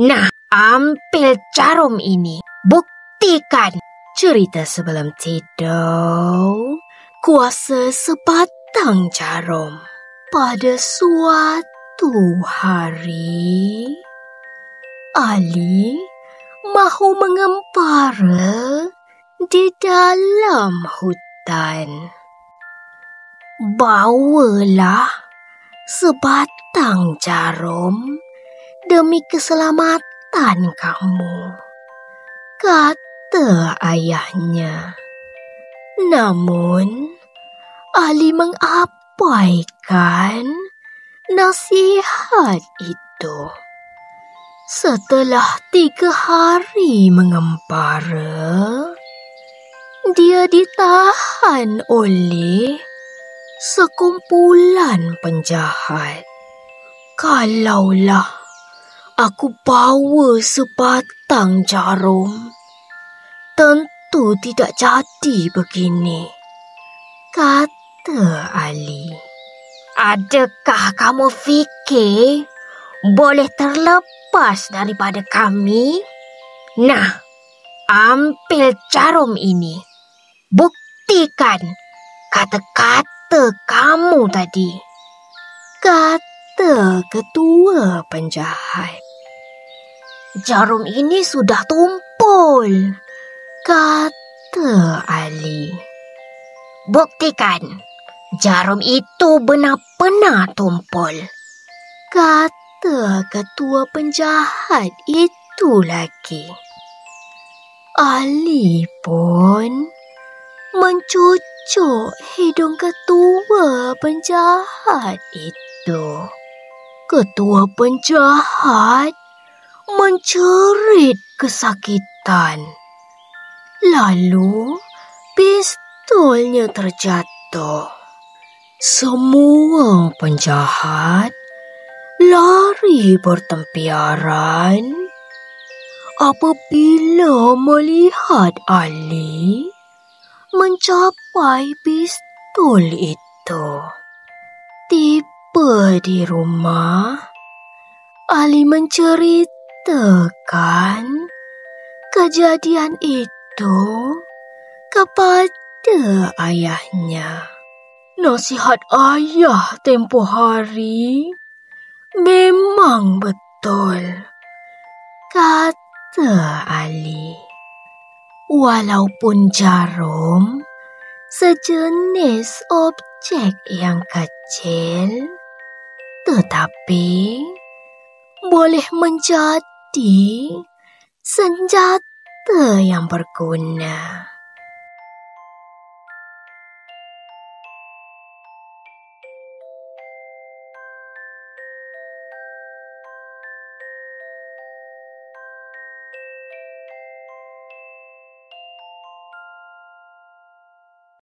Nah, ambil jarum ini. Buktikan. Cerita sebelum tidur. Kuasa sebatang jarum. Pada suatu hari, Ali mahu mengembara di dalam hutan. Bawalah sebatang jarum demi keselamatan kamu, kata ayahnya. Namun, Ali mengabaikan nasihat itu. Setelah 3 hari mengembara, dia ditahan oleh sekumpulan penjahat. Kalaulah aku bawa sebatang jarum, tentu tidak jadi begini, kata Ali. Adakah kamu fikir boleh terlepas daripada kami? Nah, ambil jarum ini. Buktikan kata-kata kamu tadi, kata ketua penjahat. Jarum ini sudah tumpul, kata Ali. Buktikan jarum itu benar-benar tumpul, kata ketua penjahat itu lagi. Ali pun mencucuk hidung ketua penjahat itu. Ketua penjahat menjerit kesakitan. Lalu pistolnya terjatuh. Semua penjahat lari bertempiaran apabila melihat Ali mencapai pistol itu. Tiba di rumah, Ali menceritakan kejadian itu kepada ayahnya. Nasihat ayah tempoh hari memang betul, kata Ali. Walaupun jarum sejenis objek yang kecil, tetapi boleh menjadi senjata yang berguna.